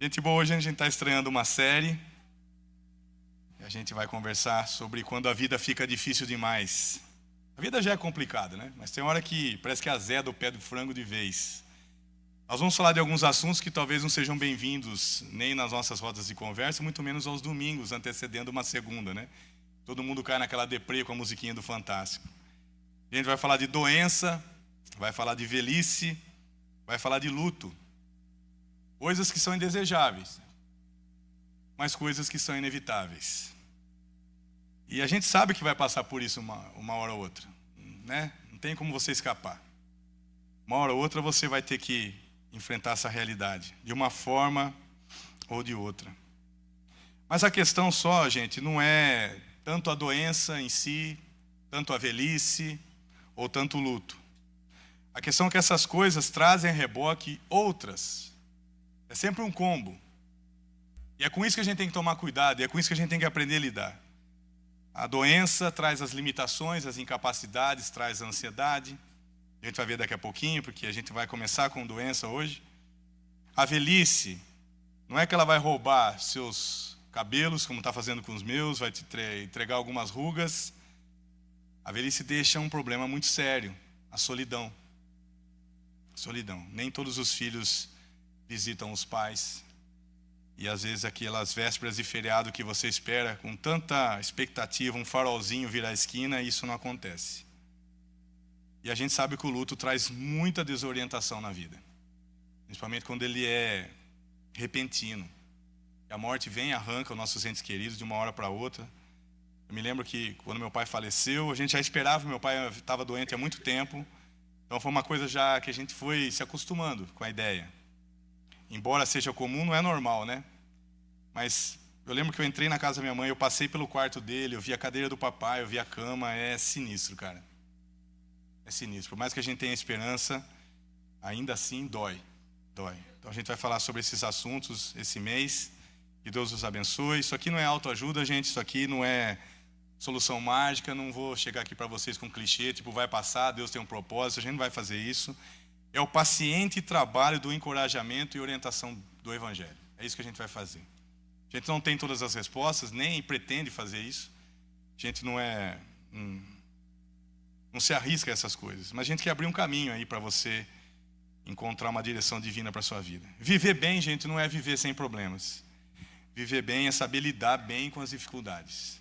Gente boa, hoje a gente está estreando uma série. E a gente vai conversar sobre quando a vida fica difícil demais. A vida já é complicada, né? Mas tem hora que parece que azeda o pé do frango de vez. Nós vamos falar de alguns assuntos que talvez não sejam bem-vindos nem nas nossas rodas de conversa, muito menos aos domingos antecedendo uma segunda, né? Todo mundo cai naquela deprê com a musiquinha do Fantástico. A gente vai falar de doença, vai falar de velhice, vai falar de luto. Coisas que são indesejáveis, mas coisas que são inevitáveis. E a gente sabe que vai passar por isso uma hora ou outra, né? Não tem como você escapar. Uma hora ou outra você vai ter que enfrentar essa realidade, de uma forma ou de outra. Mas a questão só, gente, não é tanto a doença em si, tanto a velhice ou tanto o luto. A questão é que essas coisas trazem a reboque outras. É sempre um combo. E é com isso que a gente tem que tomar cuidado, e é com isso que a gente tem que aprender a lidar. A doença traz as limitações, as incapacidades, traz a ansiedade. A gente vai ver daqui a pouquinho, porque a gente vai começar com doença hoje. A velhice, não é que ela vai roubar seus cabelos, como está fazendo com os meus, vai te entregar algumas rugas. A velhice deixa um problema muito sério, a solidão. Solidão. Nem todos os filhos visitam os pais. E às vezes aquelas vésperas de feriado que você espera com tanta expectativa, um farolzinho virar a esquina, e isso não acontece. E a gente sabe que o luto traz muita desorientação na vida. Principalmente quando ele é repentino. A morte vem e arranca os nossos entes queridos de uma hora para outra. Eu me lembro que quando meu pai faleceu, a gente já esperava, meu pai estava doente há muito tempo. Então foi uma coisa já que a gente foi se acostumando com a ideia. Embora seja comum, não é normal, né? Mas eu lembro que eu entrei na casa da minha mãe, eu passei pelo quarto dele, eu vi a cadeira do papai, eu vi a cama, é sinistro, cara. É sinistro. Por mais que a gente tenha esperança, ainda assim dói. Dói. Então a gente vai falar sobre esses assuntos esse mês. Que Deus os abençoe. Isso aqui não é autoajuda, gente. Isso aqui não é solução mágica. Não vou chegar aqui para vocês com um clichê, tipo, vai passar, Deus tem um propósito. A gente não vai fazer isso. É o paciente trabalho do encorajamento e orientação do Evangelho. É isso que a gente vai fazer. A gente não tem todas as respostas, nem pretende fazer isso. A gente não se arrisca a essas coisas. Mas a gente quer abrir um caminho aí para você encontrar uma direção divina para a sua vida. Viver bem, gente, não é viver sem problemas. Viver bem é saber lidar bem com as dificuldades.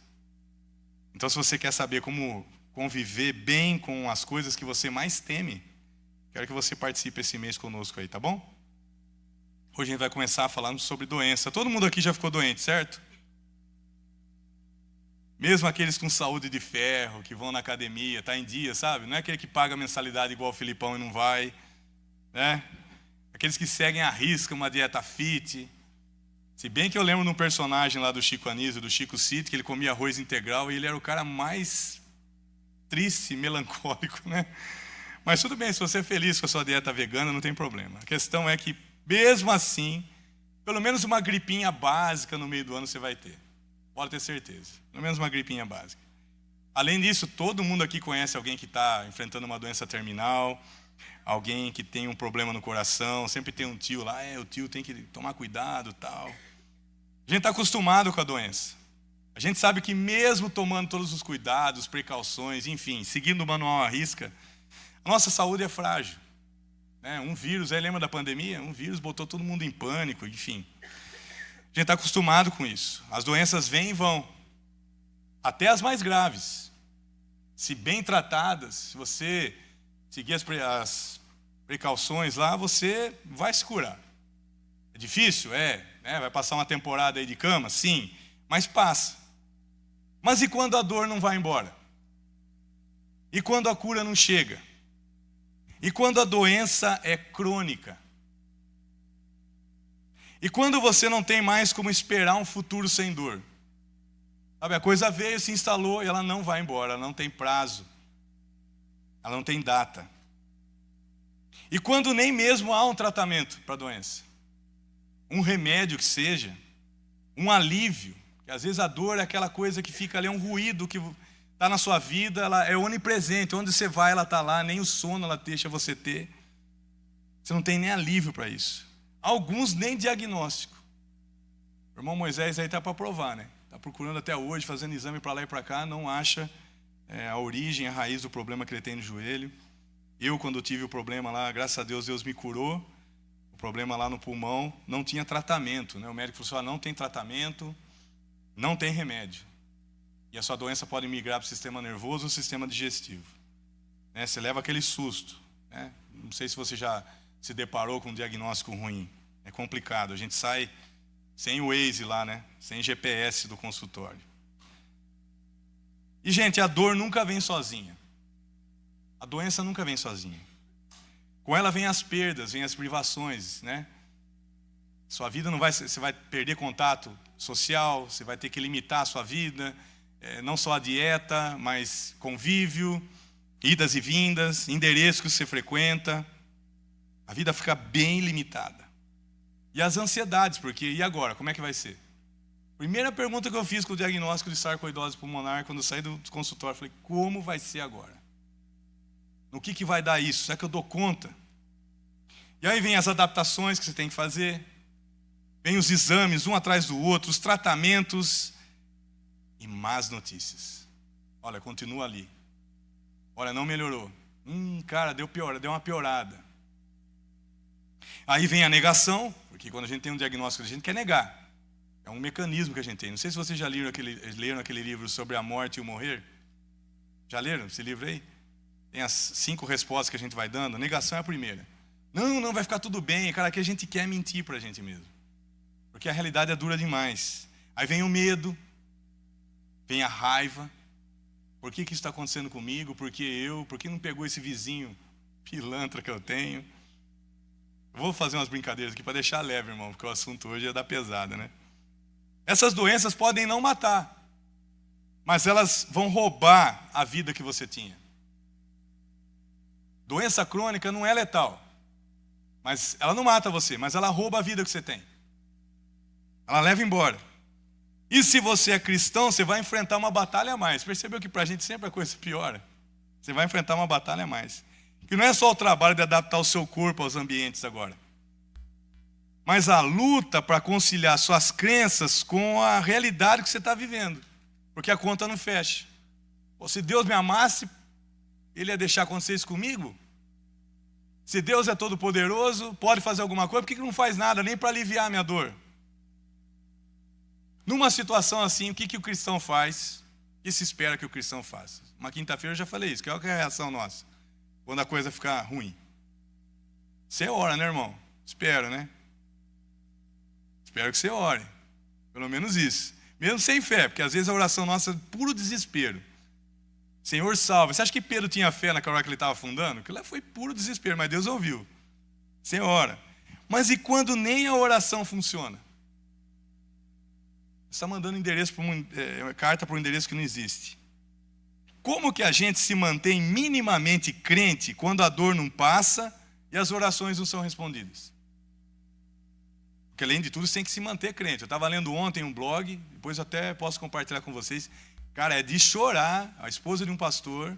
Então, se você quer saber como conviver bem com as coisas que você mais teme, quero que você participe esse mês conosco aí, tá bom? Hoje a gente vai começar falando sobre doença. Todo mundo aqui já ficou doente, certo? Mesmo aqueles com saúde de ferro, que vão na academia, tá em dia, sabe? Não é aquele que paga mensalidade igual o Filipão e não vai, né? Aqueles que seguem à risca uma dieta fit. Se bem que eu lembro de um personagem lá do Chico Anísio, do Chico City, que ele comia arroz integral e ele era o cara mais triste, melancólico, né? Mas tudo bem, se você é feliz com a sua dieta vegana, não tem problema. A questão é que, mesmo assim, pelo menos uma gripinha básica no meio do ano você vai ter. Pode ter certeza. Pelo menos uma gripinha básica. Além disso, todo mundo aqui conhece alguém que está enfrentando uma doença terminal, alguém que tem um problema no coração, sempre tem um tio lá, o tio tem que tomar cuidado e tal. A gente está acostumado com a doença. A gente sabe que mesmo tomando todos os cuidados, precauções, enfim, seguindo o manual à risca, a nossa saúde é frágil. Né? Um vírus, aí lembra da pandemia? Um vírus botou todo mundo em pânico, enfim. A gente está acostumado com isso. As doenças vêm e vão. Até as mais graves. Se bem tratadas, se você seguir as precauções lá, você vai se curar. É difícil? É. Né? Vai passar uma temporada aí de cama? Sim. Mas passa. Mas e quando a dor não vai embora? E quando a cura não chega? E quando a doença é crônica? E quando você não tem mais como esperar um futuro sem dor? Sabe, a coisa veio, se instalou e ela não vai embora, ela não tem prazo. Ela não tem data. E quando nem mesmo há um tratamento para a doença? Um remédio que seja, um alívio. Que às vezes a dor é aquela coisa que fica ali, é um ruído que está na sua vida, ela é onipresente. Onde você vai, ela está lá, nem o sono ela deixa você ter. Você não tem nem alívio para isso. Alguns nem diagnóstico. O irmão Moisés aí está para provar, né? Está procurando até hoje, fazendo exame para lá e para cá, não acha a origem, a raiz do problema que ele tem no joelho. Eu, quando tive o problema lá, graças a Deus, Deus me curou. O problema lá no pulmão não tinha tratamento, né? O médico falou assim, não tem tratamento, não tem remédio. E a sua doença pode migrar para o sistema nervoso ou sistema digestivo. Né? Você leva aquele susto. Né? Não sei se você já se deparou com um diagnóstico ruim. É complicado, a gente sai sem o Waze lá, né? Sem GPS do consultório. E, gente, a dor nunca vem sozinha. A doença nunca vem sozinha. Com ela vem as perdas, vem as privações, né? Sua vida não vai... Você vai perder contato social, você vai ter que limitar a sua vida, não só a dieta, mas convívio, idas e vindas, endereços que você frequenta. A vida fica bem limitada. E as ansiedades, porque e agora? Como é que vai ser? Primeira pergunta que eu fiz com o diagnóstico de sarcoidose pulmonar, quando eu saí do consultório, eu falei, como vai ser agora? No que vai dar isso? Será que eu dou conta? E aí vem as adaptações que você tem que fazer, vem os exames, um atrás do outro, os tratamentos e más notícias. Olha, continua ali. Olha, não melhorou. Cara, deu uma piorada. Aí vem a negação, porque quando a gente tem um diagnóstico, a gente quer negar. É um mecanismo que a gente tem. Não sei se vocês já leram aquele livro sobre a morte e o morrer. Já leram esse livro aí? Tem as 5 respostas que a gente vai dando. A negação é a primeira. Não, vai ficar tudo bem. Cara, aqui a gente quer mentir para a gente mesmo. Porque a realidade é dura demais. Aí vem o medo, vem a raiva. Por que isso está acontecendo comigo? Por que não pegou esse vizinho pilantra que eu tenho? Eu vou fazer umas brincadeiras aqui para deixar leve, irmão, porque o assunto hoje é da pesada, né? Essas doenças podem não matar, mas elas vão roubar a vida que você tinha. Doença crônica não é letal, mas ela não mata você, mas ela rouba a vida que você tem. Ela leva embora. E se você é cristão, você vai enfrentar uma batalha a mais. Percebeu que para a gente sempre a coisa piora? Você vai enfrentar uma batalha a mais. Que não é só o trabalho de adaptar o seu corpo aos ambientes agora, mas a luta para conciliar suas crenças com a realidade que você está vivendo. Porque a conta não fecha. Se Deus me amasse, Ele ia deixar acontecer isso comigo? Se Deus é todo poderoso, pode fazer alguma coisa, por que não faz nada nem para aliviar a minha dor? Numa situação assim, o que o cristão faz? O que se espera que o cristão faça? Uma quinta-feira eu já falei isso, qual é a reação nossa? Quando a coisa ficar ruim. Você ora, né, irmão? Espero, né? Espero que você ore. Pelo menos isso. Mesmo sem fé, porque às vezes a oração nossa é puro desespero. Senhor, salva. Você acha que Pedro tinha fé naquela hora que ele estava afundando? Aquilo lá foi puro desespero, mas Deus ouviu. Você ora. Mas e quando nem a oração funciona? Você está mandando endereço para carta para um endereço que não existe. Como que a gente se mantém minimamente crente quando a dor não passa e as orações não são respondidas? Porque além de tudo, você tem que se manter crente. Eu estava lendo ontem um blog, depois eu até posso compartilhar com vocês. Cara, é de chorar a esposa de um pastor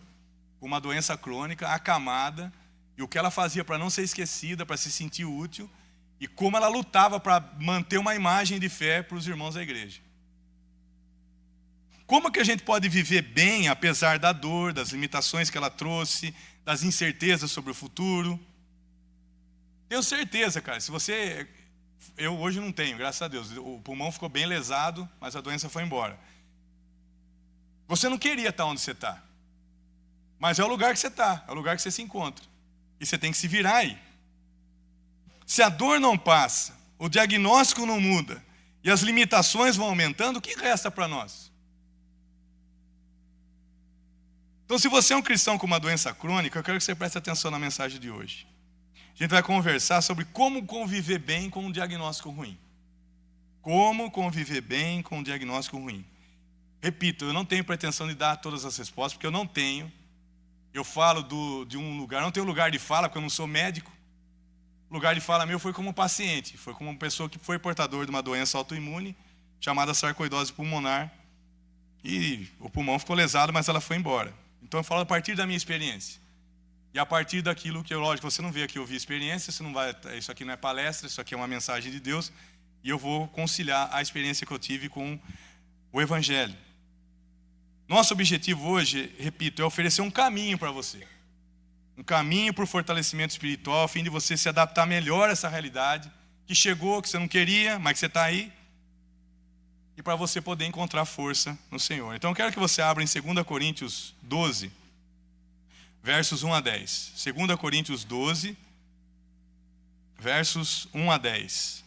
com uma doença crônica, acamada, e o que ela fazia para não ser esquecida, para se sentir útil, e como ela lutava para manter uma imagem de fé para os irmãos da igreja. Como que a gente pode viver bem, apesar da dor, das limitações que ela trouxe, das incertezas sobre o futuro? Tenho certeza, cara, se você... Eu hoje não tenho, graças a Deus. O pulmão ficou bem lesado, mas a doença foi embora. Você não queria estar onde você está. Mas é o lugar que você está, é o lugar que você se encontra. E você tem que se virar aí. Se a dor não passa, o diagnóstico não muda, e as limitações vão aumentando, o que resta para nós? Então, se você é um cristão com uma doença crônica, eu quero que você preste atenção na mensagem de hoje. A gente vai conversar sobre como conviver bem com um diagnóstico ruim. Como conviver bem com um diagnóstico ruim. Repito, eu não tenho pretensão de dar todas as respostas, porque eu não tenho. Eu falo de um lugar, não tenho lugar de fala, porque eu não sou médico. O lugar de fala meu foi como paciente, foi como uma pessoa que foi portador de uma doença autoimune, chamada sarcoidose pulmonar. E o pulmão ficou lesado, mas ela foi embora. Então eu falo a partir da minha experiência. E a partir daquilo que, lógico, você não veio aqui ouvir experiência, você não vai, isso aqui não é palestra, isso aqui é uma mensagem de Deus. E eu vou conciliar a experiência que eu tive com o Evangelho. Nosso objetivo hoje, repito, é oferecer um caminho para você. Um caminho para o fortalecimento espiritual, a fim de você se adaptar melhor a essa realidade que chegou, que você não queria, mas que você está aí. E para você poder encontrar força no Senhor. Então eu quero que você abra em 2 Coríntios 12, versos 1 a 10. 2 Coríntios 12, versos 1 a 10.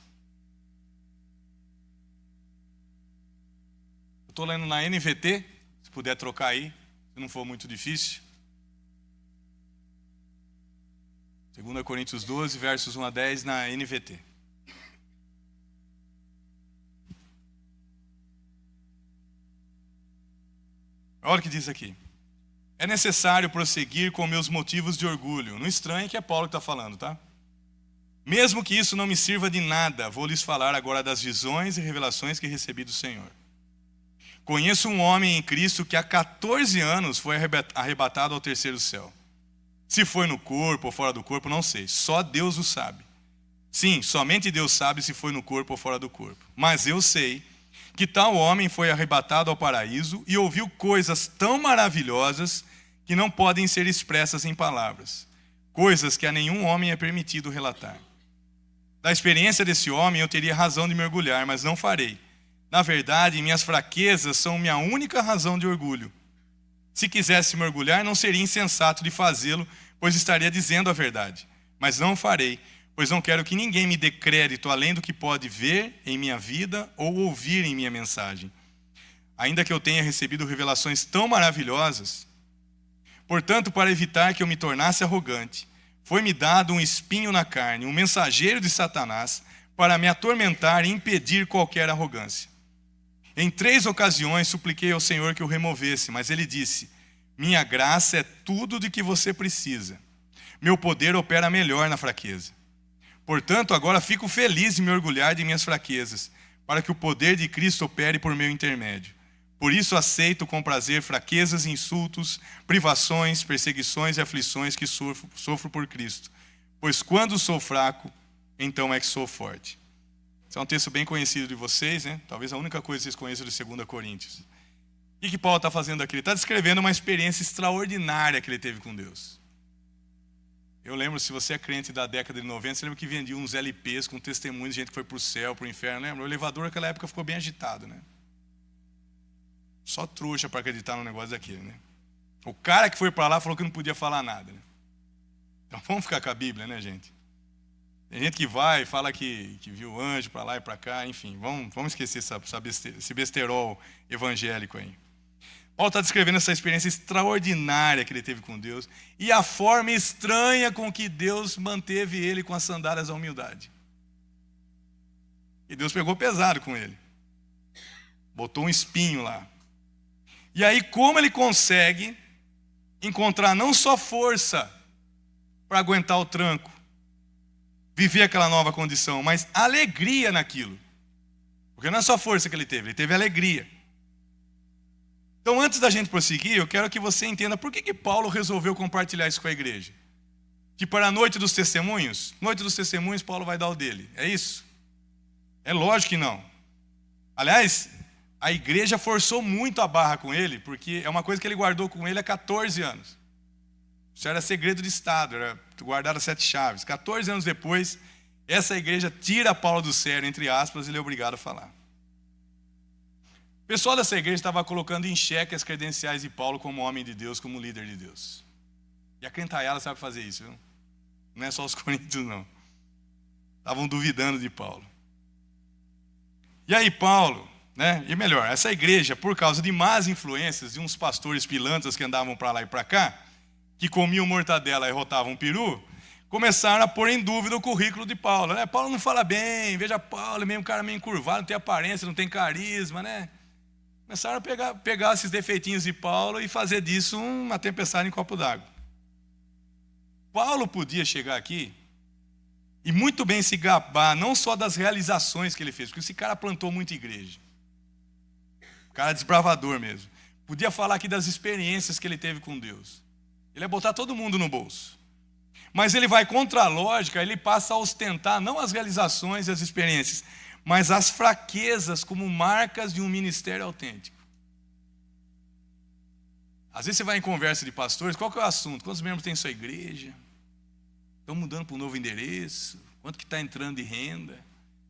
Eu estou lendo na NVT, se puder trocar aí, se não for muito difícil. 2 Coríntios 12, versos 1 a 10 na NVT. Olha o que diz aqui. É necessário prosseguir com meus motivos de orgulho. Não estranhe que é Paulo que está falando, tá? Mesmo que isso não me sirva de nada, vou lhes falar agora das visões e revelações que recebi do Senhor. Conheço um homem em Cristo que há 14 anos foi arrebatado ao terceiro céu. Se foi no corpo ou fora do corpo, não sei. Só Deus o sabe. Sim, somente Deus sabe se foi no corpo ou fora do corpo. Mas eu sei que tal homem foi arrebatado ao paraíso e ouviu coisas tão maravilhosas que não podem ser expressas em palavras. Coisas que a nenhum homem é permitido relatar. Da experiência desse homem eu teria razão de me orgulhar, mas não farei. Na verdade, minhas fraquezas são minha única razão de orgulho. Se quisesse me orgulhar, não seria insensato de fazê-lo, pois estaria dizendo a verdade. Mas não farei, pois não quero que ninguém me dê crédito além do que pode ver em minha vida ou ouvir em minha mensagem. Ainda que eu tenha recebido revelações tão maravilhosas. Portanto, para evitar que eu me tornasse arrogante, foi-me dado um espinho na carne, um mensageiro de Satanás, para me atormentar e impedir qualquer arrogância. Em 3 ocasiões supliquei ao Senhor que o removesse, mas ele disse: minha graça é tudo de que você precisa. Meu poder opera melhor na fraqueza. Portanto, agora fico feliz de me orgulhar de minhas fraquezas, para que o poder de Cristo opere por meu intermédio. Por isso aceito com prazer fraquezas, insultos, privações, perseguições e aflições que sofro por Cristo. Pois quando sou fraco, então é que sou forte. Esse é um texto bem conhecido de vocês, né? Talvez a única coisa que vocês conheçam de 2 Coríntios. O que Paulo está fazendo aqui? Ele está descrevendo uma experiência extraordinária que ele teve com Deus. Eu lembro, se você é crente da década de 90, você lembra que vendia uns LPs com testemunhos de gente que foi para o céu, para o inferno. Lembra? O elevador naquela época ficou bem agitado, né? Só trouxa para acreditar no negócio daquele, né? O cara que foi para lá falou que não podia falar nada, né? Então vamos ficar com a Bíblia, né, gente? Tem gente que vai e fala que viu anjo para lá e para cá, enfim, vamos esquecer esse besterol evangélico aí. Paulo está descrevendo essa experiência extraordinária que ele teve com Deus e a forma estranha com que Deus manteve ele com as sandálias da humildade. E Deus pegou pesado com ele. Botou um espinho lá. E aí, como ele consegue encontrar não só força para aguentar o tranco, viver aquela nova condição, mas alegria naquilo. Porque não é só força que ele teve alegria. Então, antes da gente prosseguir, eu quero que você entenda por que Paulo resolveu compartilhar isso com a igreja. Que para a noite dos testemunhos, Paulo vai dar o dele. É isso? É lógico que não. Aliás, a igreja forçou muito a barra com ele, porque é uma coisa que ele guardou com ele há 14 anos. Isso era segredo de Estado, era guardar as 7 chaves. 14 anos depois, essa igreja tira Paulo do sério, entre aspas, e ele é obrigado a falar. O pessoal dessa igreja estava colocando em xeque as credenciais de Paulo como homem de Deus, como líder de Deus. E a crentaiada sabe fazer isso, viu? Não é só os coríntios, não. Estavam duvidando de Paulo. E aí Paulo, né? E melhor, essa igreja, por causa de más influências de uns pastores pilantras que andavam para lá e para cá, que comiam mortadela e rotavam peru, começaram a pôr em dúvida o currículo de Paulo. Né? Paulo não fala bem, veja Paulo, mesmo um cara meio encurvado, não tem aparência, não tem carisma, né? Começaram a pegar esses defeitinhos de Paulo e fazer disso uma tempestade em copo d'água. Paulo podia chegar aqui e muito bem se gabar, não só das realizações que ele fez, porque esse cara plantou muita igreja. O cara é desbravador mesmo. Podia falar aqui das experiências que ele teve com Deus. Ele ia botar todo mundo no bolso. Mas ele vai contra a lógica, ele passa a ostentar não as realizações e as experiências, mas as fraquezas como marcas de um ministério autêntico. Às vezes você vai em conversa de pastores, qual que é o assunto? Quantos membros tem sua igreja? Estão mudando para um novo endereço? Quanto que está entrando de renda?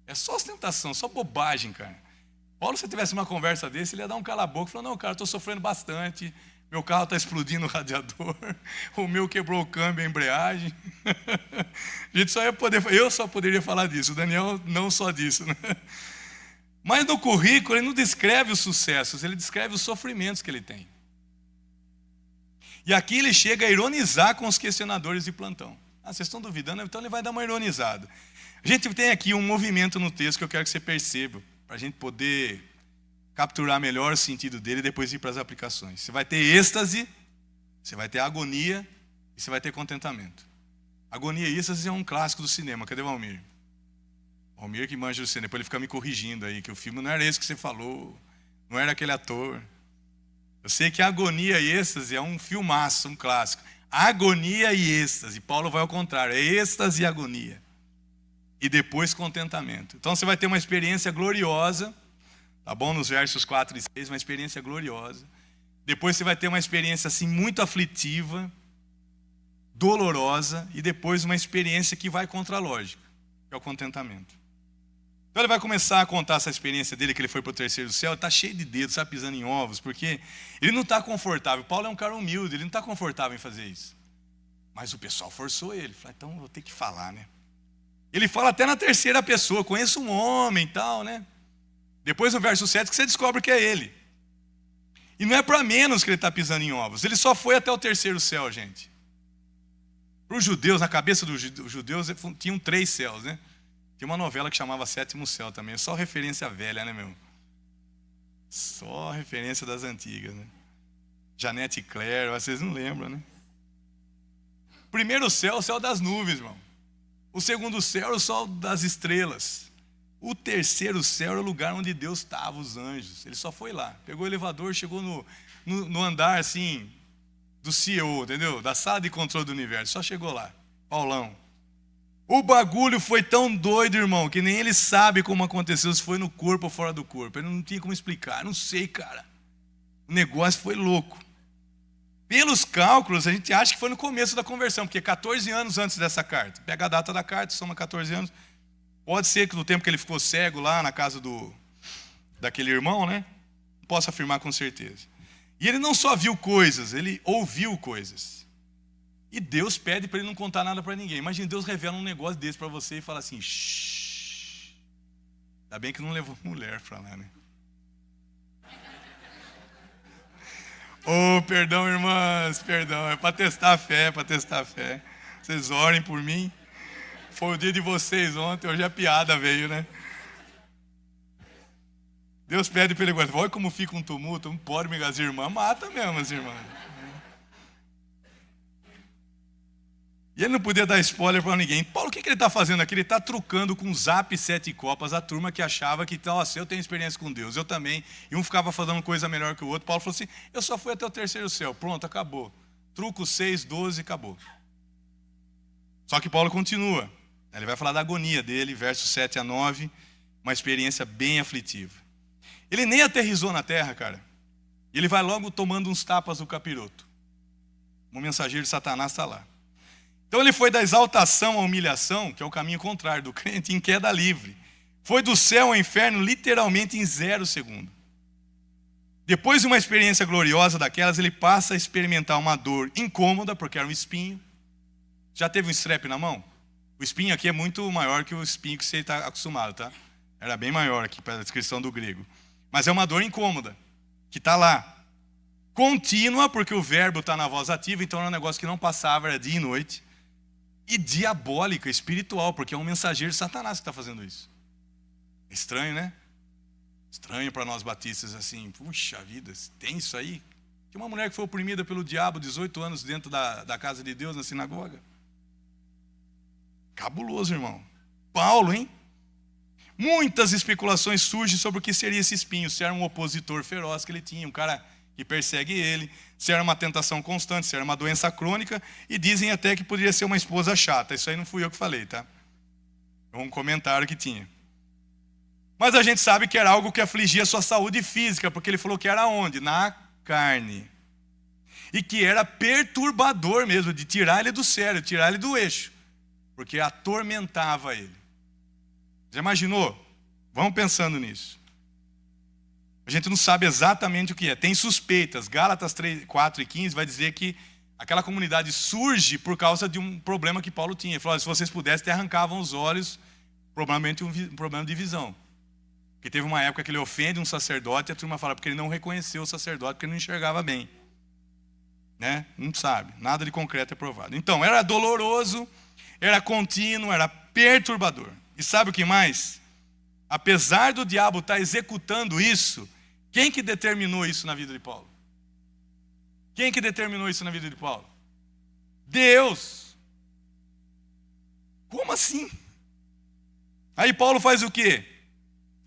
É só ostentação, só bobagem, cara. Paulo, se tivesse uma conversa desse, ele ia dar um cala-boca e falar, não, cara, estou sofrendo bastante, meu carro está explodindo o radiador, o meu quebrou o câmbio, a embreagem. A gente eu só poderia falar disso, o Daniel não só disso, né? Mas no currículo ele não descreve os sucessos, ele descreve os sofrimentos que ele tem. E aqui ele chega a ironizar com os questionadores de plantão. Ah, vocês estão duvidando? Então ele vai dar uma ironizada. A gente tem aqui um movimento no texto que eu quero que você perceba, para a gente poder capturar melhor o sentido dele e depois ir para as aplicações. Você vai ter êxtase, você vai ter agonia e você vai ter contentamento. Agonia e êxtase é um clássico do cinema. Cadê o Valmir? O Valmir que manja do cinema. Depois ele fica me corrigindo aí, que o filme não era esse que você falou, não era aquele ator. Eu sei que agonia e êxtase é um filmaço, um clássico. Agonia e êxtase. Paulo vai ao contrário, é êxtase e agonia. E depois contentamento. Então você vai ter uma experiência gloriosa, tá bom? Nos versos 4 e 6, uma experiência gloriosa. Depois você vai ter uma experiência assim muito aflitiva, dolorosa, e depois uma experiência que vai contra a lógica, que é o contentamento. Então ele vai começar a contar essa experiência dele, que ele foi para o terceiro céu, está cheio de dedos, está pisando em ovos, porque ele não está confortável. Paulo é um cara humilde, ele não está confortável em fazer isso. Mas o pessoal forçou ele, falou, então vou ter que falar, né? Ele fala até na terceira pessoa, conheço um homem e tal, né? Depois no verso 7 que você descobre que é ele. E não é para menos que ele está pisando em ovos, ele só foi até o terceiro céu, gente. Para os judeus, na cabeça dos judeus, tinham 3 céus, né? Tem uma novela que chamava Sétimo Céu também, só referência velha, né, meu? Só referência das antigas, né? Janete e Claire, vocês não lembram, né? Primeiro céu, o céu das nuvens, irmão. O segundo céu, o sol das estrelas. O terceiro céu era o lugar onde Deus estava, os anjos. Ele só foi lá, pegou o elevador, chegou no andar, assim, do CEO, entendeu? Da sala de controle do universo, só chegou lá, Paulão. O bagulho foi tão doido, irmão, que nem ele sabe como aconteceu, se foi no corpo ou fora do corpo. Ele não tinha como explicar, não sei, cara. O negócio foi louco. Pelos cálculos, a gente acha que foi no começo da conversão, porque 14 anos antes dessa carta. Pega a data da carta, soma 14 anos. Pode ser que no tempo que ele ficou cego lá na casa daquele irmão, né? Não posso afirmar com certeza. E ele não só viu coisas, ele ouviu coisas. E Deus pede para ele não contar nada para ninguém. Imagina, Deus revela um negócio desse para você e fala assim, shh. Ainda bem que não levou mulher para lá, né? Oh, perdão, irmãs, perdão. É para testar a fé, é para testar a fé. Vocês orem por mim. Foi o dia de vocês ontem, hoje a piada veio, né? Deus pede para ele guardar. Olha como fica um tumulto, não pode me as irmãs, mata mesmo as irmãs. E ele não podia dar spoiler para ninguém. Paulo, o que ele está fazendo aqui? Ele está trucando com Zap 7 Copas a turma que achava que, nossa, eu tenho experiência com Deus, eu também. E um ficava fazendo coisa melhor que o outro. Paulo falou assim, eu só fui até o terceiro céu. Pronto, acabou. Truco 6, 12, acabou. Só que Paulo continua. Ele vai falar da agonia dele, versos 7 a 9. Uma experiência bem aflitiva. Ele nem aterrissou na terra, cara. Ele vai logo tomando uns tapas do capiroto. Um mensageiro de Satanás está lá. Então ele foi da exaltação à humilhação, que é o caminho contrário do crente, em queda livre. Foi do céu ao inferno literalmente em 0 segundo. Depois de uma experiência gloriosa daquelas, ele passa a experimentar uma dor incômoda, porque era um espinho. Já teve um strep na mão? O espinho aqui é muito maior que o espinho que você está acostumado, tá? Era bem maior aqui para a descrição do grego. Mas é uma dor incômoda, que está lá. Contínua, porque o verbo está na voz ativa, então era um negócio que não passava, era dia e noite. E diabólica, espiritual, porque é um mensageiro de Satanás que está fazendo isso. É estranho, né? Estranho para nós batistas assim, puxa vida, tem isso aí? Tinha uma mulher que foi oprimida pelo diabo 18 anos dentro da casa de Deus, na sinagoga. Cabuloso, irmão. Paulo, hein? Muitas especulações surgem sobre o que seria esse espinho, se era um opositor feroz que ele tinha, um cara que persegue ele, se era uma tentação constante, se era uma doença crônica, e dizem até que poderia ser uma esposa chata. Isso aí não fui eu que falei, tá? É um comentário que tinha. Mas a gente sabe que era algo que afligia a sua saúde física, porque ele falou que era onde? Na carne. E que era perturbador mesmo, de tirar ele do sério, tirar ele do eixo, porque atormentava ele. Já imaginou? Vamos pensando nisso. A gente não sabe exatamente o que é. Tem suspeitas. Gálatas 3, 4 e 15 vai dizer que aquela comunidade surge por causa de um problema que Paulo tinha. Ele falou, se vocês pudessem, te arrancavam os olhos, provavelmente um problema de visão. Porque teve uma época que ele ofende um sacerdote e a turma fala, porque ele não reconheceu o sacerdote, porque ele não enxergava bem. Né? Não sabe, nada de concreto é provado. Então, era doloroso, era contínuo, era perturbador. E sabe o que mais? Apesar do diabo estar executando isso, quem que determinou isso na vida de Paulo? Quem que determinou isso na vida de Paulo? Deus. Como assim? Aí Paulo faz o quê?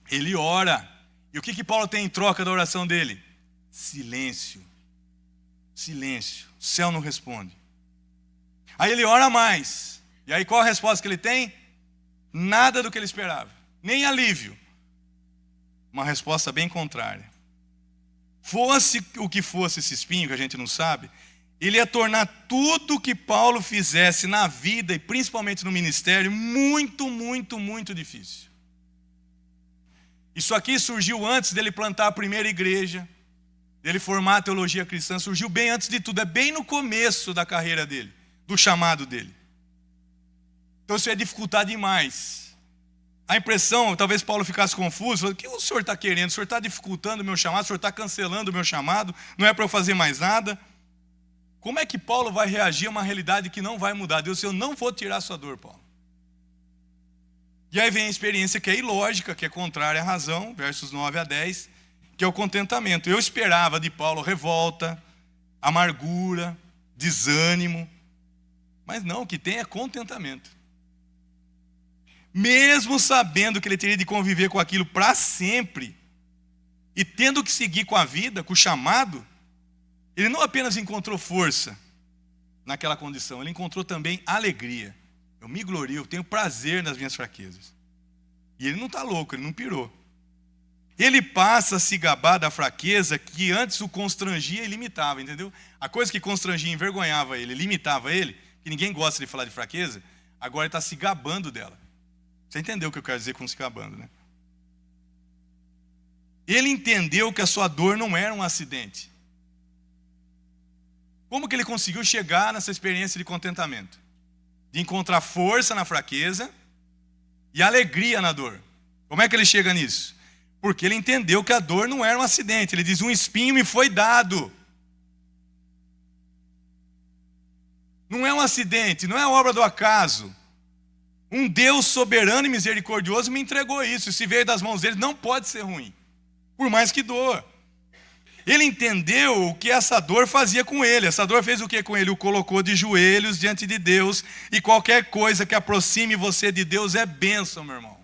Ele ora. E o que Paulo tem em troca da oração dele? Silêncio. Silêncio. O céu não responde. Aí ele ora mais. E aí qual a resposta que ele tem? Nada do que ele esperava. Nem alívio. Uma resposta bem contrária. Fosse o que fosse esse espinho, que a gente não sabe, ele ia tornar tudo que Paulo fizesse na vida, e principalmente no ministério, muito, muito, muito difícil. Isso aqui surgiu antes dele plantar a primeira igreja, dele formar a teologia cristã, surgiu bem antes de tudo, é bem no começo da carreira dele, do chamado dele. Então isso ia dificultar demais. A impressão, talvez Paulo ficasse confuso, o que o senhor está querendo? O senhor está dificultando o meu chamado? O senhor está cancelando o meu chamado? Não é para eu fazer mais nada? Como é que Paulo vai reagir a uma realidade que não vai mudar? Deus, eu não vou tirar a sua dor, Paulo. E aí vem a experiência que é ilógica, que é contrária à razão, versos 9 a 10, que é o contentamento. Eu esperava de Paulo revolta, amargura, desânimo, mas não, o que tem é contentamento. Mesmo sabendo que ele teria de conviver com aquilo para sempre, e tendo que seguir com a vida, com o chamado, ele não apenas encontrou força naquela condição, ele encontrou também alegria. Eu me glorio, eu tenho prazer nas minhas fraquezas. E ele não está louco, ele não pirou. Ele passa a se gabar da fraqueza que antes o constrangia e limitava, entendeu? A coisa que constrangia, envergonhava ele, limitava ele, que ninguém gosta de falar de fraqueza, agora ele está se gabando dela. Você entendeu o que eu quero dizer com se gabando, né? Ele entendeu que a sua dor não era um acidente. Como que ele conseguiu chegar nessa experiência de contentamento? De encontrar força na fraqueza e alegria na dor. Como é que ele chega nisso? Porque ele entendeu que a dor não era um acidente. Ele diz, um espinho me foi dado. Não é um acidente, não é obra do acaso. Um Deus soberano e misericordioso me entregou isso. E se veio das mãos dele, não pode ser ruim. Por mais que doa. Ele entendeu o que essa dor fazia com ele. Essa dor fez o que com ele? O colocou de joelhos diante de Deus. E qualquer coisa que aproxime você de Deus é bênção, meu irmão.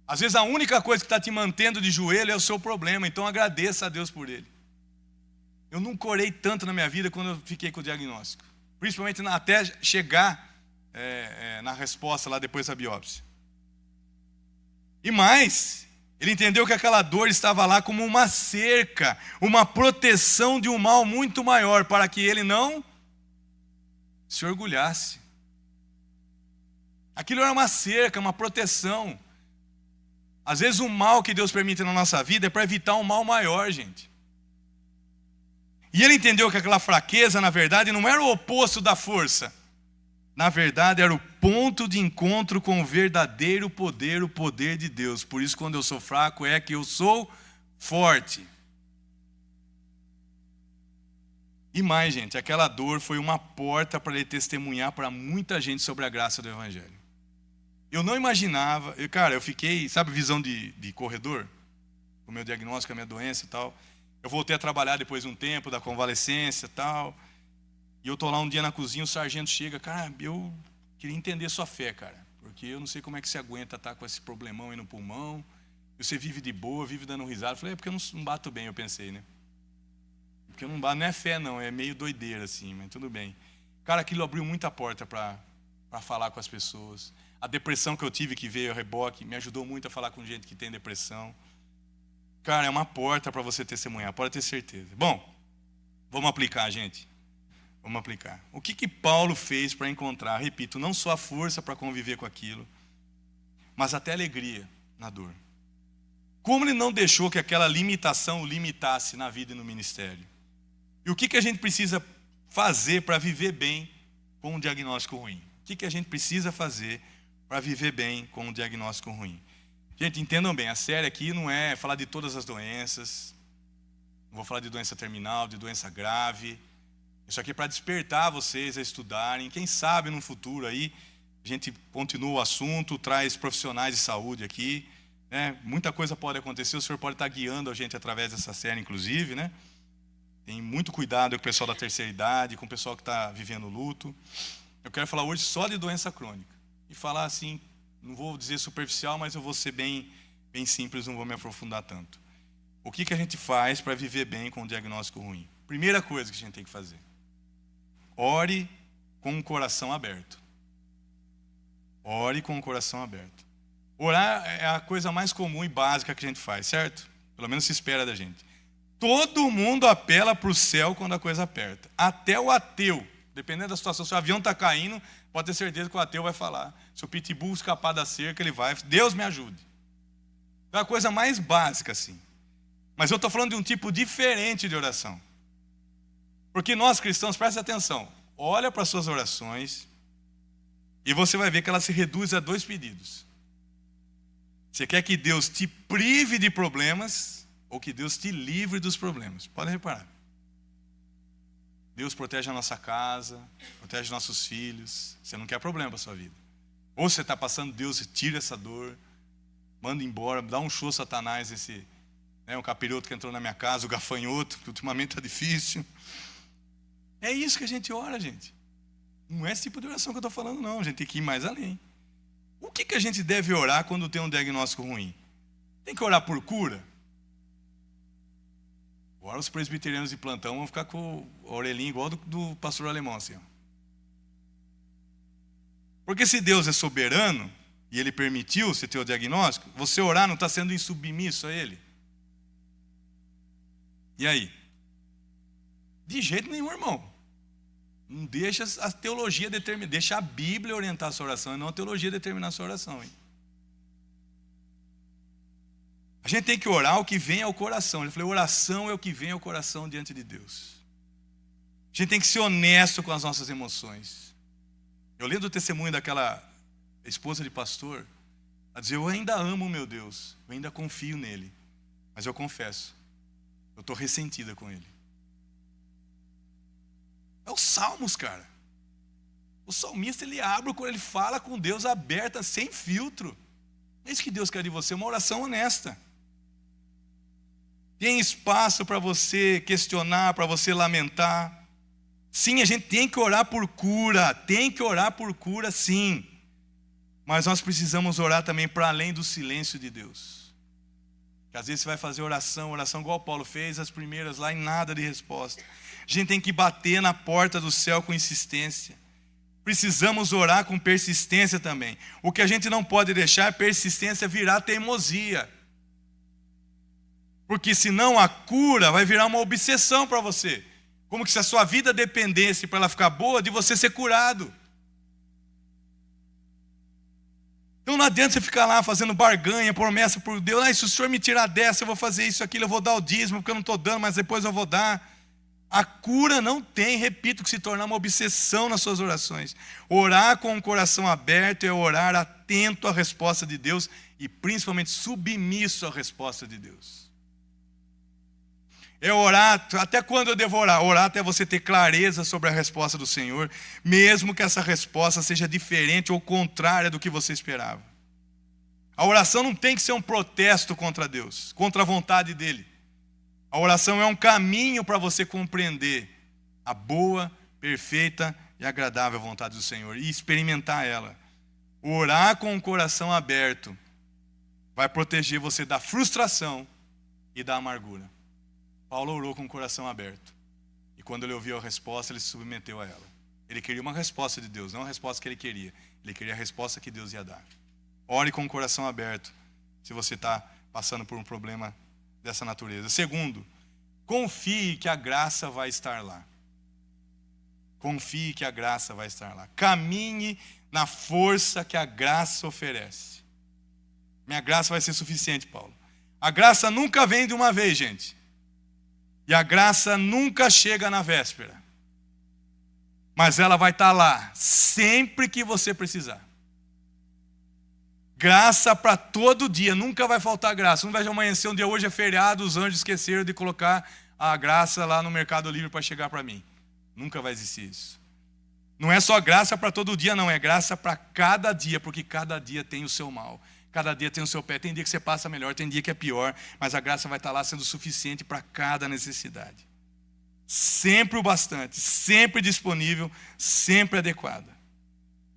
Às vezes a única coisa que está te mantendo de joelho é o seu problema. Então agradeça a Deus por ele. Eu nunca orei tanto na minha vida quando eu fiquei com o diagnóstico. Principalmente até chegar na resposta lá depois da biópsia. E mais, ele entendeu que aquela dor estava lá como uma cerca, uma proteção de um mal muito maior, para que ele não se orgulhasse. Aquilo era uma cerca, uma proteção. Às vezes o mal que Deus permite na nossa vida é para evitar um mal maior, gente. E ele entendeu que aquela fraqueza, na verdade, não era o oposto da força. Na verdade, era o ponto de encontro com o verdadeiro poder, o poder de Deus. Por isso, quando eu sou fraco, é que eu sou forte. E mais, gente, aquela dor foi uma porta para ele testemunhar para muita gente sobre a graça do Evangelho. Eu não imaginava, eu fiquei, sabe, visão de corredor? Com o meu diagnóstico, a minha doença e tal. Eu voltei a trabalhar depois de um tempo, da convalescência e tal. E eu estou lá um dia na cozinha, o sargento chega, cara, eu queria entender sua fé, cara. Porque eu não sei como é que você aguenta estar com esse problemão aí no pulmão. Você vive de boa, vive dando risada. Eu falei, porque eu não bato bem, eu pensei, né? Porque eu não bato, não é fé não, é meio doideira assim, mas tudo bem. Cara, aquilo abriu muita porta para falar com as pessoas. A depressão que eu tive, que veio a reboque, me ajudou muito a falar com gente que tem depressão. Cara, é uma porta para você testemunhar, pode ter certeza. Bom, vamos aplicar, gente. Vamos aplicar. O que Paulo fez para encontrar, repito, não só a força para conviver com aquilo, mas até alegria na dor. Como ele não deixou que aquela limitação o limitasse na vida e no ministério? E o que a gente precisa fazer para viver bem com um diagnóstico ruim? O que a gente precisa fazer para viver bem com um diagnóstico ruim? Gente, entendam bem, a série aqui não é falar de todas as doenças, não vou falar de doença terminal, de doença grave. Isso aqui é para despertar vocês a estudarem. Quem sabe no futuro aí, a gente continua o assunto, traz profissionais de saúde aqui, né? Muita coisa pode acontecer, o senhor pode estar guiando a gente através dessa série, inclusive, né? Tem muito cuidado com o pessoal da terceira idade, com o pessoal que está vivendo luto. Eu quero falar hoje só de doença crônica. E falar assim, não vou dizer superficial, mas eu vou ser bem simples, não vou me aprofundar tanto. O que a gente faz para viver bem com um diagnóstico ruim? Primeira coisa que a gente tem que fazer: ore com o coração aberto. Ore com o coração aberto. Orar é a coisa mais comum e básica que a gente faz, certo? Pelo menos se espera da gente. Todo mundo apela para o céu quando a coisa aperta. Até o ateu. Dependendo da situação, se o avião está caindo, pode ter certeza que o ateu vai falar. Se o pitbull escapar da cerca, ele vai. Deus me ajude. É a coisa mais básica, assim. Mas eu estou falando de um tipo diferente de oração. Porque nós cristãos, prestem atenção. Olha para as suas orações e você vai ver que ela se reduz a 2 pedidos. Você quer que Deus te prive de problemas ou que Deus te livre dos problemas? Podem reparar. Deus protege a nossa casa, protege nossos filhos. Você não quer problema para a sua vida. Ou você está passando, Deus tira essa dor, manda embora, dá um show Satanás, um capiroto que entrou na minha casa, o gafanhoto, que ultimamente está difícil. É isso que a gente ora, gente. Não é esse tipo de oração que eu estou falando, não. A gente tem que ir mais além. O que a gente deve orar quando tem um diagnóstico ruim? Tem que orar por cura? Agora os presbiterianos de plantão vão ficar com a orelhinha igual do pastor alemão, assim, ó. Porque se Deus é soberano e Ele permitiu você ter o diagnóstico, você orar não está sendo insubmisso a Ele? E aí? De jeito nenhum, irmão. Não deixa a teologia determinar, deixa a Bíblia orientar a sua oração e não a teologia determinar a sua oração, hein? A gente tem que orar o que vem ao coração. Ele falou, oração é o que vem ao coração diante de Deus. A gente tem que ser honesto com as nossas emoções. Eu lembro do testemunho daquela esposa de pastor, a dizer, eu ainda amo o meu Deus, eu ainda confio nele, mas eu confesso, eu estou ressentida com ele. É os Salmos, cara. O salmista, ele abre quando ele fala com Deus aberta, sem filtro. É isso que Deus quer de você, uma oração honesta. Tem espaço para você questionar, para você lamentar. Sim, a gente tem que orar por cura, sim. Mas nós precisamos orar também para além do silêncio de Deus. Porque às vezes você vai fazer oração igual Paulo fez, as primeiras lá e nada de resposta. A gente tem que bater na porta do céu com insistência. Precisamos orar com persistência também. O que a gente não pode deixar é persistência virar teimosia. Porque senão a cura vai virar uma obsessão para você. Como que se a sua vida dependesse para ela ficar boa de você ser curado. Então não adianta você ficar lá fazendo barganha, promessa por Deus. Se o Senhor me tirar dessa, eu vou fazer isso, aquilo, eu vou dar o dízimo, porque eu não estou dando, mas depois eu vou dar. A cura não tem, repito, que se tornar uma obsessão nas suas orações. Orar com o coração aberto é orar atento à resposta de Deus e principalmente submisso à resposta de Deus. É orar, até quando eu devo orar? Orar até você ter clareza sobre a resposta do Senhor, mesmo que essa resposta seja diferente ou contrária do que você esperava. A oração não tem que ser um protesto contra Deus, contra a vontade dEle. A oração é um caminho para você compreender a boa, perfeita e agradável vontade do Senhor e experimentar ela. Orar com o coração aberto vai proteger você da frustração e da amargura. Paulo orou com o coração aberto. E quando ele ouviu a resposta, ele se submeteu a ela. Ele queria uma resposta de Deus, não a resposta que ele queria. Ele queria a resposta que Deus ia dar. Ore com o coração aberto, se você está passando por um problema dessa natureza. Segundo, confie que a graça vai estar lá. Confie que a graça vai estar lá. Caminhe na força que a graça oferece. Minha graça vai ser suficiente, Paulo. A graça nunca vem de uma vez, gente. E a graça nunca chega na véspera. Mas ela vai estar lá sempre que você precisar. Graça para todo dia, nunca vai faltar graça. Não vai amanhecer um dia, hoje é feriado, os anjos esqueceram de colocar a graça lá no Mercado Livre para chegar para mim. Nunca vai existir isso. Não é só graça para todo dia, não. É graça para cada dia, porque cada dia tem o seu mal. Cada dia tem o seu pé. Tem dia que você passa melhor, tem dia que é pior. Mas a graça vai estar lá sendo suficiente para cada necessidade. Sempre o bastante, sempre disponível, sempre adequada.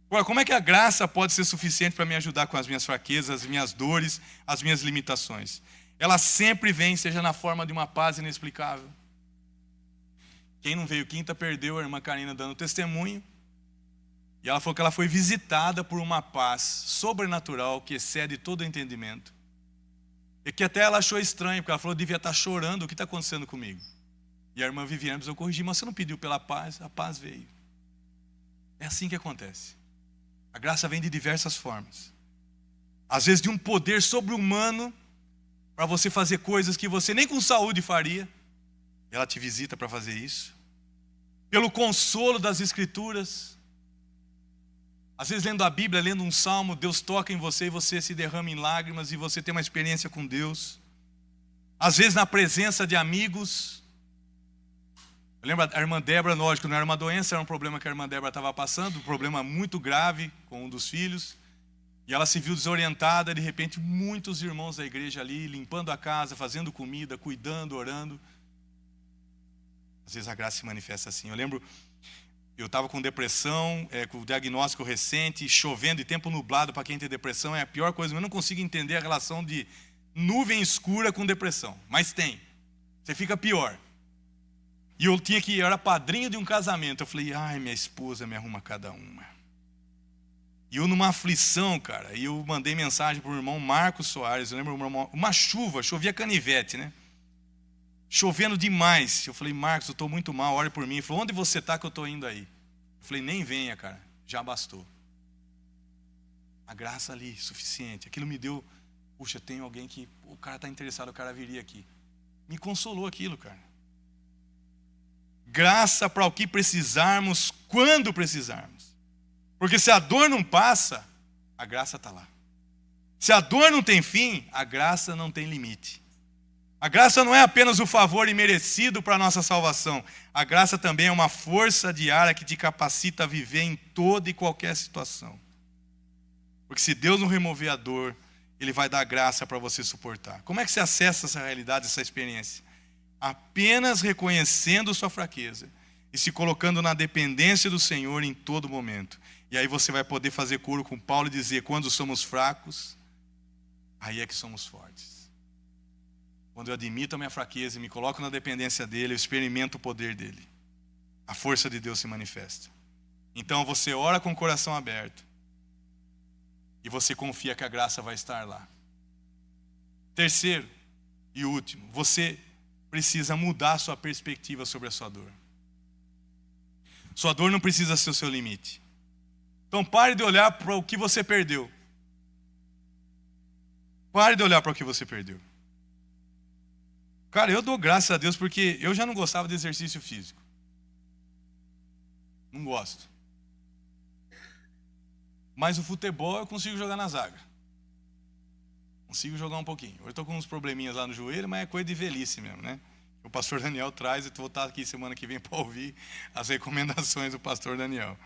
Agora, como é que a graça pode ser suficiente para me ajudar com as minhas fraquezas, as minhas dores, as minhas limitações? Ela sempre vem, seja na forma de uma paz inexplicável. Quem não veio quinta perdeu a irmã Karina dando testemunho. E ela falou que ela foi visitada por uma paz sobrenatural que excede todo entendimento. E que até ela achou estranho, porque ela falou que devia estar chorando, o que está acontecendo comigo? E a irmã Viviane precisou corrigir, mas você não pediu pela paz, a paz veio. É assim que acontece. A graça vem de diversas formas. Às vezes de um poder sobre-humano, para você fazer coisas que você nem com saúde faria. Ela te visita para fazer isso. Pelo consolo das Escrituras. Às vezes lendo a Bíblia, lendo um salmo, Deus toca em você e você se derrama em lágrimas e você tem uma experiência com Deus. Às vezes na presença de amigos. Eu lembro a irmã Débora, lógico, não era uma doença, era um problema que a irmã Débora estava passando, um problema muito grave com um dos filhos. E ela se viu desorientada, de repente muitos irmãos da igreja ali, limpando a casa, fazendo comida, cuidando, orando. Às vezes a graça se manifesta assim. Eu lembro, eu estava com depressão, com o diagnóstico recente, chovendo e tempo nublado. Para quem tem depressão é a pior coisa. Eu não consigo entender a relação de nuvem escura com depressão. Mas tem. Você fica pior. E eu era padrinho de um casamento. Eu falei, ai, minha esposa me arruma cada uma. E eu numa aflição, cara. E eu mandei mensagem para o irmão Marcos Soares. Eu lembro, uma chuva, chovia canivete, né? Chovendo demais. Eu falei, Marcos, eu estou muito mal, ore por mim. Ele falou, onde você está que eu estou indo aí? Eu falei, nem venha, cara, já bastou. A graça ali, suficiente. Aquilo me deu, puxa, tem alguém que, o cara está interessado, o cara viria aqui. Me consolou aquilo, cara. Graça para o que precisarmos, quando precisarmos. Porque se a dor não passa, a graça está lá. Se a dor não tem fim, a graça não tem limite. A graça não é apenas o favor imerecido para a nossa salvação. A graça também é uma força diária que te capacita a viver em toda e qualquer situação. Porque se Deus não remover a dor, Ele vai dar graça para você suportar. Como é que você acessa essa realidade, essa experiência? Apenas reconhecendo sua fraqueza e se colocando na dependência do Senhor em todo momento. E aí você vai poder fazer coro com Paulo e dizer, quando somos fracos, aí é que somos fortes. Quando eu admito a minha fraqueza e me coloco na dependência dele, eu experimento o poder dele. A força de Deus se manifesta. Então você ora com o coração aberto. E você confia que a graça vai estar lá. Terceiro e último, você precisa mudar a sua perspectiva sobre a sua dor. Sua dor não precisa ser o seu limite. Então pare de olhar para o que você perdeu. Pare de olhar para o que você perdeu. Cara, eu dou graças a Deus porque eu já não gostava de exercício físico. Não gosto. Mas o futebol eu consigo jogar na zaga. Consigo jogar um pouquinho. Hoje estou com uns probleminhas lá no joelho, mas é coisa de velhice mesmo, né? O pastor Daniel traz, e vou estar aqui semana que vem para ouvir as recomendações do pastor Daniel.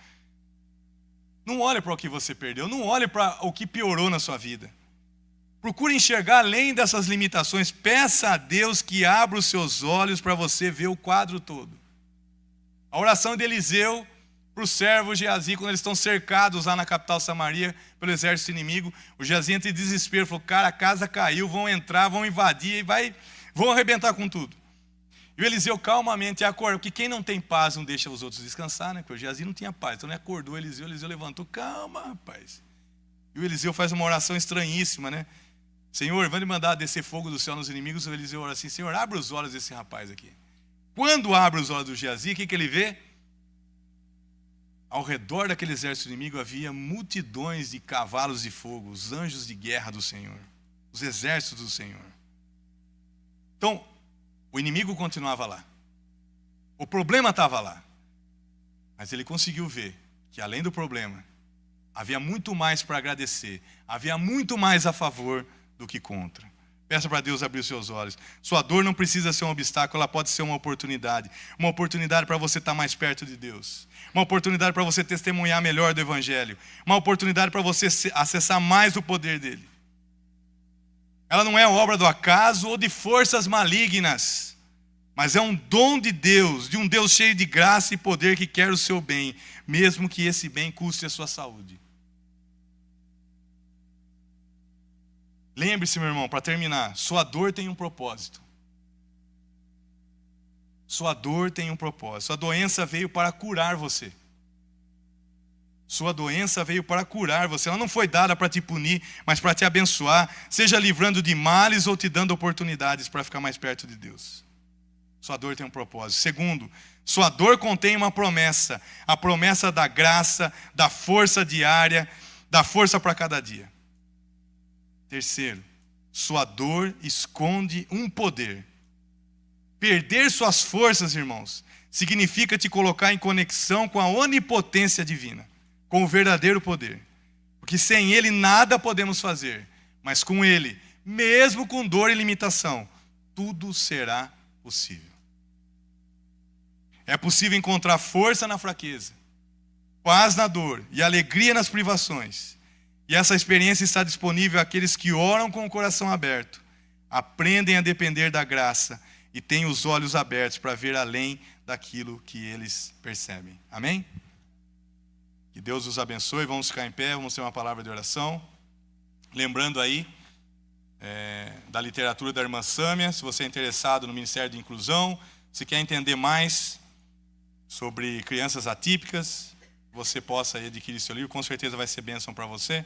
Não olhe para o que você perdeu, não olhe para o que piorou na sua vida. Procure enxergar além dessas limitações. Peça a Deus que abra os seus olhos para você ver o quadro todo. A oração de Eliseu para o servo Geazi, quando eles estão cercados lá na capital Samaria pelo exército inimigo, o Geazi entra em desespero, falou, cara, a casa caiu, vão entrar, vão invadir, vão arrebentar com tudo. E o Eliseu calmamente acorda, porque quem não tem paz não deixa os outros descansar, né? Porque o Geazi não tinha paz, então ele acordou o Eliseu levantou, calma, rapaz. E o Eliseu faz uma oração estranhíssima, né? Senhor, vai me mandar descer fogo do céu nos inimigos. O Eliseu ora assim, Senhor, abre os olhos desse rapaz aqui. Quando abre os olhos do Geazi, o que ele vê? Ao redor daquele exército inimigo havia multidões de cavalos de fogo, os anjos de guerra do Senhor, os exércitos do Senhor. Então, o inimigo continuava lá. O problema estava lá. Mas ele conseguiu ver que além do problema, havia muito mais para agradecer, havia muito mais a favor do que contra. Peça para Deus abrir os seus olhos. Sua dor não precisa ser um obstáculo, ela pode ser uma oportunidade. Uma oportunidade para você estar mais perto de Deus. Uma oportunidade para você testemunhar melhor do Evangelho. Uma oportunidade para você acessar mais o poder dele. Ela não é obra do acaso ou de forças malignas, mas é um dom de Deus, de um Deus cheio de graça e poder que quer o seu bem, mesmo que esse bem custe a sua saúde. Lembre-se, meu irmão, para terminar, sua dor tem um propósito. Sua dor tem um propósito. Sua doença veio para curar você. Sua doença veio para curar você. Ela não foi dada para te punir, mas para te abençoar, seja livrando de males ou te dando oportunidades para ficar mais perto de Deus. Sua dor tem um propósito. Segundo, sua dor contém uma promessa. A promessa da graça, da força diária, da força para cada dia. Terceiro, sua dor esconde um poder. Perder suas forças, irmãos, significa te colocar em conexão com a onipotência divina, com o verdadeiro poder. Porque sem ele nada podemos fazer, mas com ele, mesmo com dor e limitação, tudo será possível. É possível encontrar força na fraqueza, paz na dor e alegria nas privações. E essa experiência está disponível àqueles que oram com o coração aberto, aprendem a depender da graça e têm os olhos abertos para ver além daquilo que eles percebem. Amém? Que Deus os abençoe. Vamos ficar em pé, vamos ter uma palavra de oração. Lembrando aí da literatura da irmã Sâmia, se você é interessado no Ministério de Inclusão, se quer entender mais sobre crianças atípicas, você possa adquirir seu livro, com certeza vai ser bênção para você.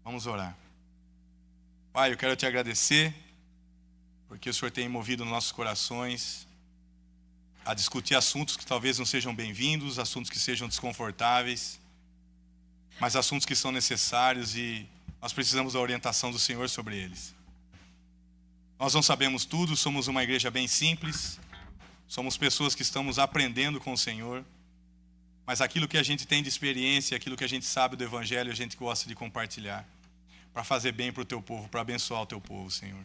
Vamos orar. Pai, eu quero te agradecer, porque o Senhor tem movido nossos corações a discutir assuntos que talvez não sejam bem-vindos, assuntos que sejam desconfortáveis, mas assuntos que são necessários e nós precisamos da orientação do Senhor sobre eles. Nós não sabemos tudo, somos uma igreja bem simples, somos pessoas que estamos aprendendo com o Senhor, mas aquilo que a gente tem de experiência, aquilo que a gente sabe do Evangelho, a gente gosta de compartilhar, para fazer bem para o teu povo, para abençoar o teu povo, Senhor.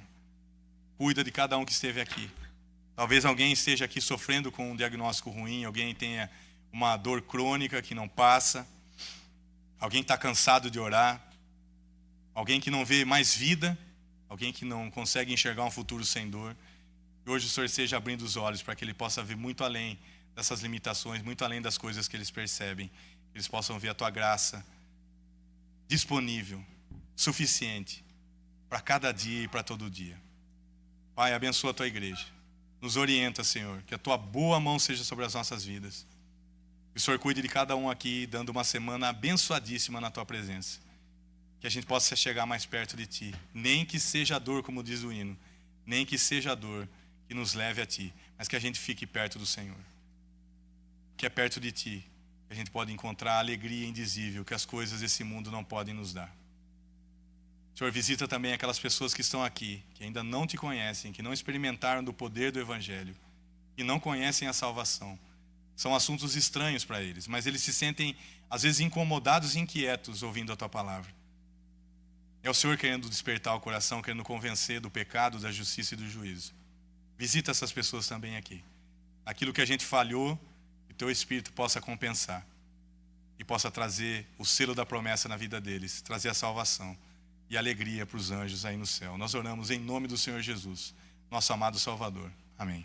Cuida de cada um que esteve aqui. Talvez alguém esteja aqui sofrendo com um diagnóstico ruim, alguém tenha uma dor crônica que não passa, alguém está cansado de orar, alguém que não vê mais vida, alguém que não consegue enxergar um futuro sem dor. E hoje o Senhor esteja abrindo os olhos para que ele possa ver muito além dessas limitações, muito além das coisas que eles percebem. Que eles possam ver a tua graça disponível, suficiente, para cada dia e para todo dia. Pai, abençoa a tua igreja. Nos orienta, Senhor, que a tua boa mão seja sobre as nossas vidas. Que o Senhor cuide de cada um aqui, dando uma semana abençoadíssima na tua presença. Que a gente possa chegar mais perto de ti. Nem que seja a dor, como diz o hino. Nem que seja a dor que nos leve a ti. Mas que a gente fique perto do Senhor. Que é perto de ti que a gente pode encontrar a alegria indizível que as coisas desse mundo não podem nos dar. Senhor, visita também aquelas pessoas que estão aqui, que ainda não te conhecem, que não experimentaram do poder do Evangelho, que não conhecem a salvação. São assuntos estranhos para eles, mas eles se sentem, às vezes, incomodados e inquietos ouvindo a tua palavra. É o Senhor querendo despertar o coração, querendo convencer do pecado, da justiça e do juízo. Visita essas pessoas também aqui. Aquilo que a gente falhou, que o teu Espírito possa compensar e possa trazer o selo da promessa na vida deles, trazer a salvação e alegria para os anjos aí no céu. Nós oramos em nome do Senhor Jesus, nosso amado Salvador. Amém.